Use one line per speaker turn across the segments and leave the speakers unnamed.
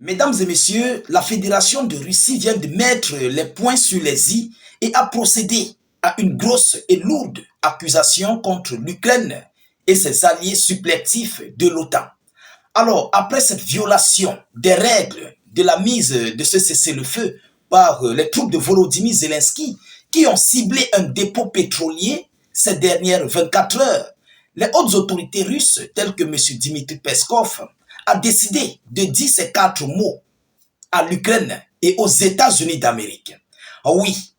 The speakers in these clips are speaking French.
Mesdames et messieurs, la Fédération de Russie vient de mettre les points sur les i et a procédé à une grosse et lourde accusation contre l'Ukraine et ses alliés supplétifs de l'OTAN. Alors, après cette violation des règles de la mise de ce cessez-le-feu par les troupes de Volodymyr Zelensky qui ont ciblé un dépôt pétrolier ces dernières 24 heures, les hautes autorités russes, telles que M. Dmitry Peskov, a décidé de dire ces 4 mots à l'Ukraine et aux États-Unis d'Amérique. Oui,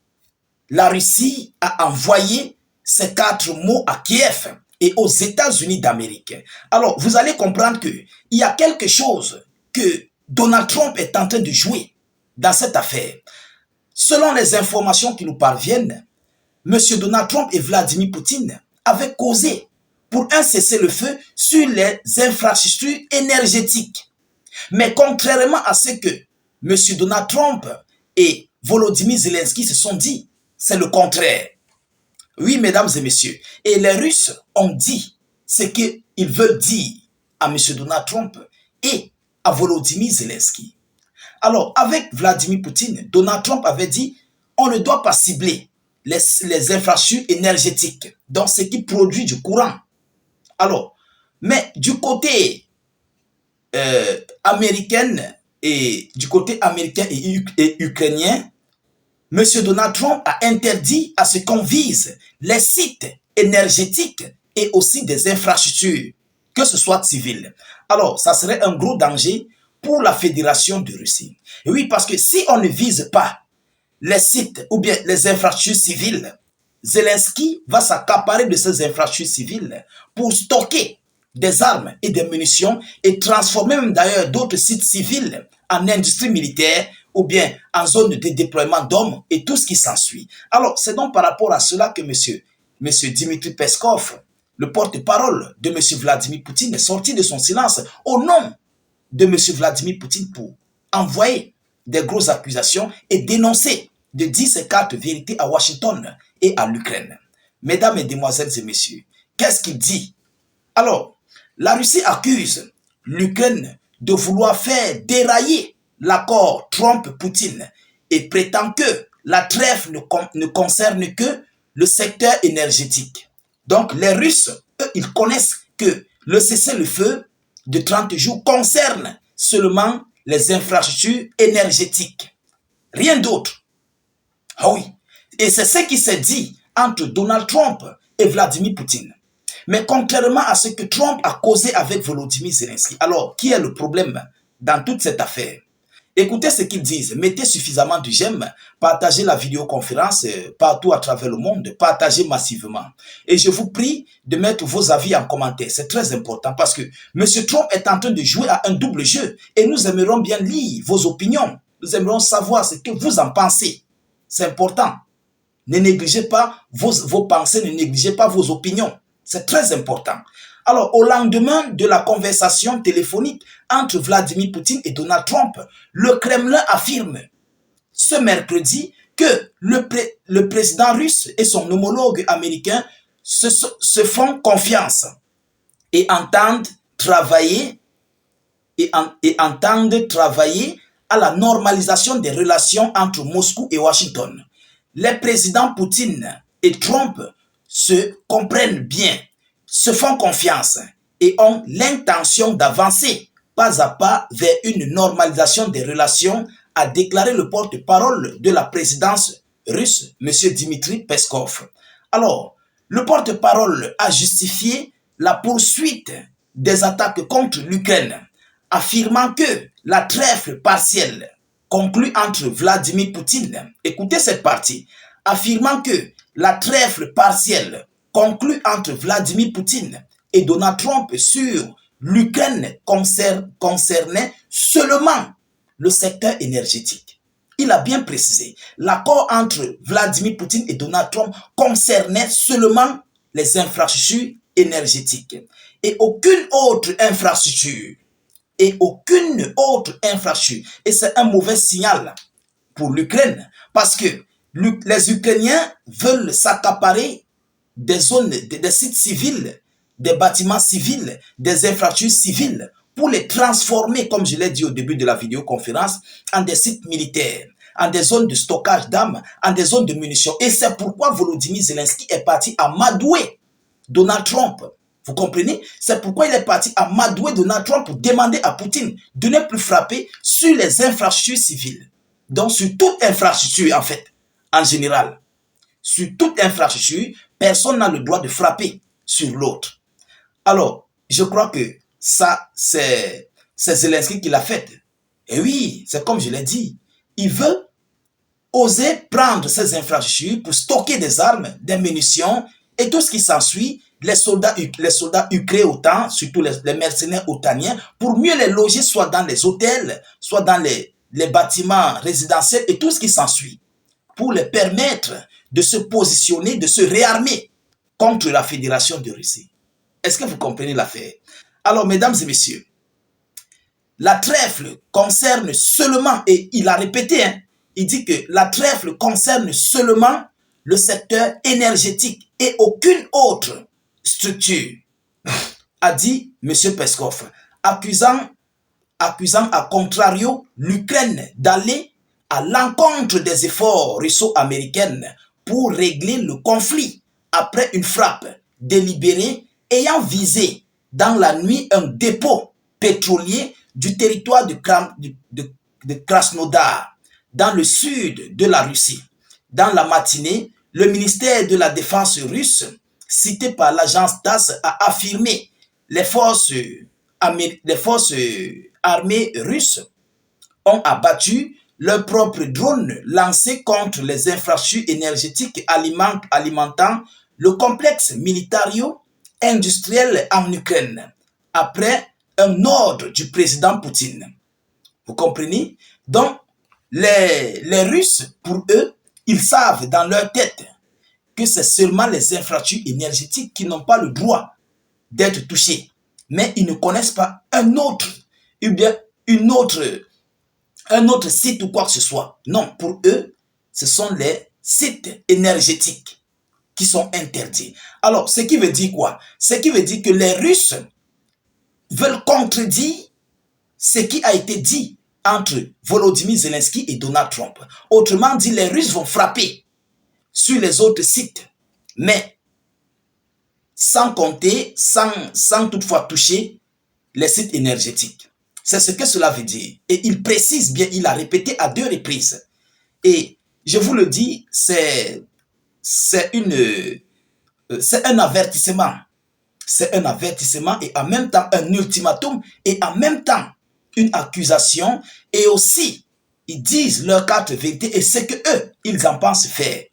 la Russie a envoyé ces 4 mots à Kiev et aux États-Unis d'Amérique. Alors, vous allez comprendre qu'il y a quelque chose que Donald Trump est en train de jouer dans cette affaire. Selon les informations qui nous parviennent, M. Donald Trump et Vladimir Poutine avaient causé pour un cessez-le-feu sur les infrastructures énergétiques. Mais contrairement à ce que M. Donald Trump et Volodymyr Zelensky se sont dit, c'est le contraire. Oui, mesdames et messieurs, et les Russes ont dit ce qu'ils veulent dire à M. Donald Trump et à Volodymyr Zelensky. Alors, avec Vladimir Poutine, Donald Trump avait dit on ne doit pas cibler les infrastructures énergétiques, donc ce qui produit du courant. Alors, mais du côté américain et ukrainien, M. Donald Trump a interdit à ce qu'on vise les sites énergétiques et aussi des infrastructures, que ce soit civiles. Alors, ça serait un gros danger pour la Fédération de Russie. Et oui, parce que si on ne vise pas les sites ou bien les infrastructures civiles, Zelensky va s'accaparer de ces infrastructures civiles pour stocker des armes et des munitions et transformer même d'ailleurs d'autres sites civils en industrie militaire ou bien en zone de déploiement d'hommes et tout ce qui s'ensuit. Alors, c'est donc par rapport à cela que M. Dmitry Peskov, le porte-parole de M. Vladimir Poutine, est sorti de son silence au nom de M. Vladimir Poutine pour envoyer des grosses accusations et dénoncer de dire ces 4 vérités à Washington et à l'Ukraine. Mesdames, Mesdemoiselles et Messieurs, qu'est-ce qu'il dit? Alors, la Russie accuse l'Ukraine de vouloir faire dérailler l'accord Trump-Poutine et prétend que la trêve ne concerne que le secteur énergétique. Donc, les Russes, eux, ils connaissent que le cessez-le-feu de 30 jours concerne seulement les infrastructures énergétiques. Rien d'autre. Ah oui. Et c'est ce qui s'est dit entre Donald Trump et Vladimir Poutine. Mais contrairement à ce que Trump a causé avec Volodymyr Zelensky, alors qui est le problème dans toute cette affaire? Écoutez ce qu'ils disent, mettez suffisamment de j'aime, partagez la vidéoconférence partout à travers le monde, partagez massivement. Et je vous prie de mettre vos avis en commentaire, c'est très important parce que M. Trump est en train de jouer à un double jeu et nous aimerions bien lire vos opinions, nous aimerions savoir ce que vous en pensez. C'est important. Ne négligez pas vos pensées, ne négligez pas vos opinions. C'est très important. Alors, au lendemain de la conversation téléphonique entre Vladimir Poutine et Donald Trump, le Kremlin affirme ce mercredi que le président russe et son homologue américain se font confiance et entendent travailler à la normalisation des relations entre Moscou et Washington. Les présidents Poutine et Trump se comprennent bien, se font confiance et ont l'intention d'avancer pas à pas vers une normalisation des relations, a déclaré le porte-parole de la présidence russe, M. Dmitry Peskov. Alors, le porte-parole a justifié la poursuite des attaques contre l'Ukraine, affirmant que la trêve partielle conclue entre Vladimir Poutine, écoutez cette partie, affirmant que la trêve partielle conclue entre Vladimir Poutine et Donald Trump sur l'Ukraine concernait seulement le secteur énergétique. Il a bien précisé, l'accord entre Vladimir Poutine et Donald Trump concernait seulement les infrastructures énergétiques et aucune autre infrastructure. Et c'est un mauvais signal pour l'Ukraine parce que les Ukrainiens veulent s'accaparer des zones, des sites civils, des bâtiments civils, des infrastructures civiles pour les transformer, comme je l'ai dit au début de la vidéoconférence, en des sites militaires, en des zones de stockage d'armes, en des zones de munitions. Et c'est pourquoi Volodymyr Zelensky est parti amadouer Donald Trump. Vous comprenez? C'est pourquoi il est parti amadouer Donald Trump pour demander à Poutine de ne plus frapper sur les infrastructures civiles. Donc sur toute infrastructure en fait, en général. Sur toute infrastructure, personne n'a le droit de frapper sur l'autre. Alors, je crois que ça, c'est Zelensky qui l'a fait. Et oui, c'est comme je l'ai dit. Il veut oser prendre ces infrastructures pour stocker des armes, des munitions et tout ce qui s'ensuit, les soldats ukrainiens autant, surtout les mercenaires otaniens, pour mieux les loger soit dans les hôtels, soit dans les bâtiments résidentiels et tout ce qui s'ensuit, pour les permettre de se positionner, de se réarmer contre la Fédération de Russie. Est-ce que vous comprenez l'affaire? Alors, mesdames et messieurs, la trêve concerne seulement, et il a répété, il dit que la trêve concerne seulement le secteur énergétique et aucune autre structure, a dit M. Peskov, accusant à contrario l'Ukraine d'aller à l'encontre des efforts russo-américains pour régler le conflit après une frappe délibérée ayant visé dans la nuit un dépôt pétrolier du territoire de Krasnodar, dans le sud de la Russie. Dans la matinée, le ministère de la Défense russe, cité par l'agence TASS, a affirmé les forces armées russes ont abattu leurs propres drones lancés contre les infrastructures énergétiques alimentant le complexe militaro-industriel en Ukraine, après un ordre du président Poutine. Vous comprenez? Donc, les Russes, pour eux, ils savent dans leur tête que c'est seulement les infrastructures énergétiques qui n'ont pas le droit d'être touchées. Mais ils ne connaissent pas un autre, ou bien un autre site ou quoi que ce soit. Non, pour eux, ce sont les sites énergétiques qui sont interdits. Alors, ce qui veut dire quoi? Ce qui veut dire que les Russes veulent contredire ce qui a été dit entre Volodymyr Zelensky et Donald Trump. Autrement dit, les Russes vont frapper sur les autres sites, mais sans compter, sans toutefois toucher les sites énergétiques. C'est ce que cela veut dire. Et il précise bien, il a répété à 2 reprises. Et je vous le dis, c'est un avertissement. C'est un avertissement et en même temps un ultimatum et en même temps une accusation. Et aussi, ils disent leur carte vérité et ce que eux, ils en pensent faire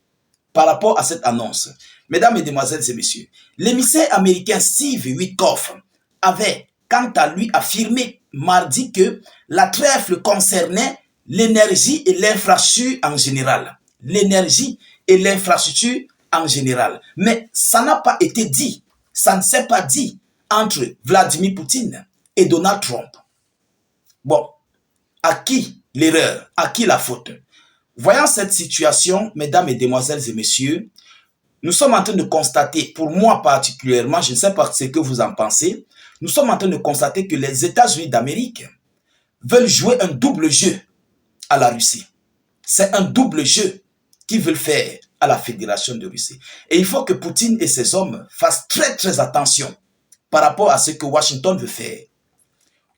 par rapport à cette annonce. Mesdames, Mesdemoiselles et Messieurs, l'émissaire américain Steve Witkoff avait, quant à lui, affirmé mardi que la trêve concernait l'énergie et l'infrastructure en général. L'énergie et l'infrastructure en général. Mais ça n'a pas été dit, ça ne s'est pas dit entre Vladimir Poutine et Donald Trump. Bon, à qui l'erreur? À qui la faute? Voyant cette situation, mesdames, mesdemoiselles et messieurs, nous sommes en train de constater, pour moi particulièrement, je ne sais pas ce que vous en pensez, nous sommes en train de constater que les États-Unis d'Amérique veulent jouer un double jeu à la Russie. C'est un double jeu qu'ils veulent faire à la Fédération de Russie. Et il faut que Poutine et ses hommes fassent très très attention par rapport à ce que Washington veut faire.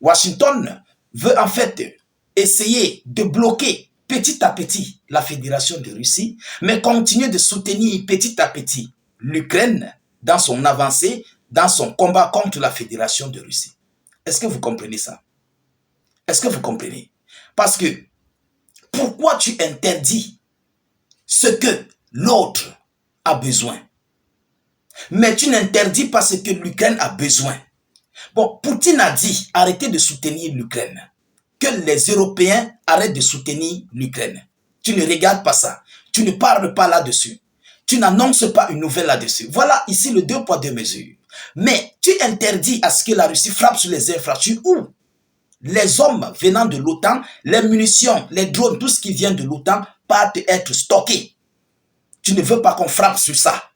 Washington veut en fait essayer de bloquer petit à petit la Fédération de Russie, mais continuer de soutenir petit à petit l'Ukraine dans son avancée, dans son combat contre la Fédération de Russie. Est-ce que vous comprenez ça? Est-ce que vous comprenez? Parce que pourquoi tu interdis ce que l'autre a besoin, mais tu n'interdis pas ce que l'Ukraine a besoin? Bon, Poutine a dit arrêtez de soutenir l'Ukraine, que les Européens arrêtent de soutenir l'Ukraine. Tu ne regardes pas ça, tu ne parles pas là-dessus, tu n'annonces pas une nouvelle là-dessus. Voilà ici le 2 poids 2 mesures. Mais tu interdis à ce que la Russie frappe sur les infrastructures où les hommes venant de l'OTAN, les munitions, les drones, tout ce qui vient de l'OTAN peut être stocké. Tu ne veux pas qu'on frappe sur ça.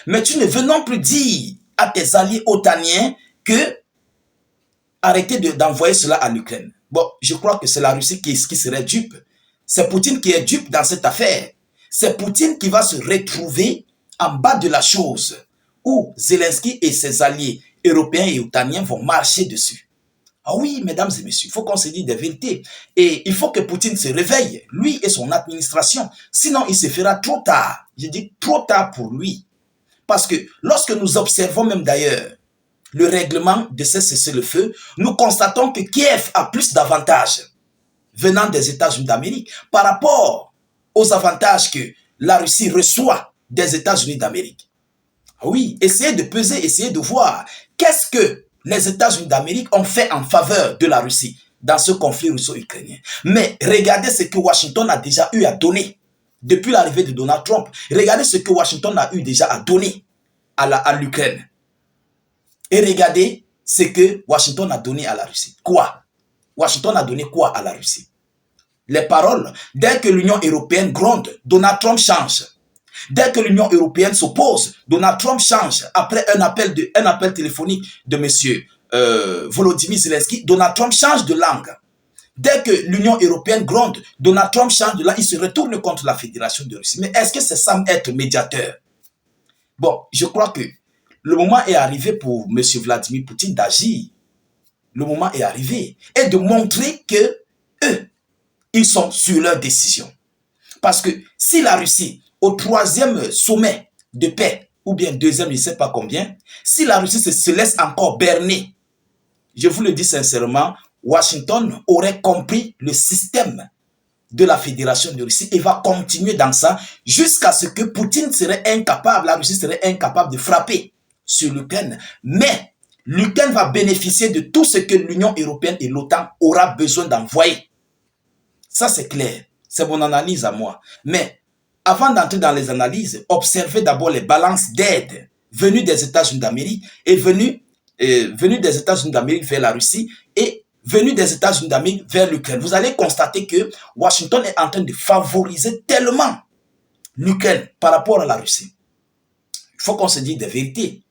Mais tu ne veux non plus dire à tes alliés otaniens que arrêter d'envoyer cela à l'Ukraine. Bon, je crois que c'est la Russie qui serait dupe. C'est Poutine qui est dupe dans cette affaire. C'est Poutine qui va se retrouver en bas de la chose, où Zelensky et ses alliés européens et otaniens vont marcher dessus. Ah oui, mesdames et messieurs, il faut qu'on se dise des vérités. Et il faut que Poutine se réveille, lui et son administration. Sinon, il se fera trop tard. Je dis trop tard pour lui. Parce que lorsque nous observons même d'ailleurs le règlement de ce cessez-le-feu, nous constatons que Kiev a plus d'avantages venant des États-Unis d'Amérique par rapport aux avantages que la Russie reçoit des États-Unis d'Amérique. Oui, essayez de peser, essayez de voir qu'est-ce que les États-Unis d'Amérique ont fait en faveur de la Russie dans ce conflit russo-ukrainien. Mais regardez ce que Washington a déjà eu à donner depuis l'arrivée de Donald Trump. Regardez ce que Washington a eu déjà à donner à l'Ukraine. Et regardez ce que Washington a donné à la Russie. Quoi? Washington a donné quoi à la Russie? Les paroles. Dès que l'Union européenne gronde, Donald Trump change. Dès que l'Union européenne s'oppose, Donald Trump change. Après un appel téléphonique de M. Volodymyr Zelensky, Donald Trump change de langue. Dès que l'Union européenne gronde, Donald Trump change de langue, il se retourne contre la Fédération de Russie. Mais est-ce que c'est ça être médiateur? Bon, je crois que le moment est arrivé pour M. Vladimir Poutine d'agir. Le moment est arrivé. Et de montrer que eux, ils sont sur leur décision. Parce que si la Russie, au 3e sommet de paix, ou bien 2e, je ne sais pas combien, si la Russie se laisse encore berner, je vous le dis sincèrement, Washington aurait compris le système de la Fédération de Russie et va continuer dans ça jusqu'à ce que Poutine serait incapable, la Russie serait incapable de frapper sur l'Ukraine. Mais l'Ukraine va bénéficier de tout ce que l'Union européenne et l'OTAN aura besoin d'envoyer. Ça, c'est clair. C'est mon analyse à moi. Mais avant d'entrer dans les analyses, observez d'abord les balances d'aide venues des États-Unis d'Amérique et venues des États-Unis d'Amérique vers la Russie et venues des États-Unis d'Amérique vers l'Ukraine. Vous allez constater que Washington est en train de favoriser tellement l'Ukraine par rapport à la Russie. Il faut qu'on se dise des vérités.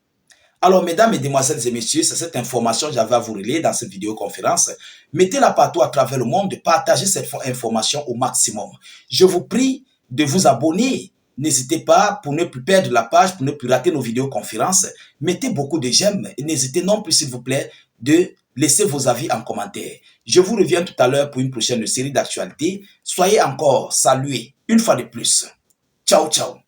Alors, mesdames, mesdemoiselles et messieurs, c'est cette information que j'avais à vous relayer dans cette vidéoconférence. Mettez-la partout à travers le monde, partagez cette information au maximum. Je vous prie de vous abonner. N'hésitez pas, pour ne plus perdre la page, pour ne plus rater nos vidéoconférences, mettez beaucoup de j'aime et n'hésitez non plus, s'il vous plaît, de laisser vos avis en commentaire. Je vous reviens tout à l'heure pour une prochaine série d'actualités. Soyez encore salués une fois de plus. Ciao, ciao.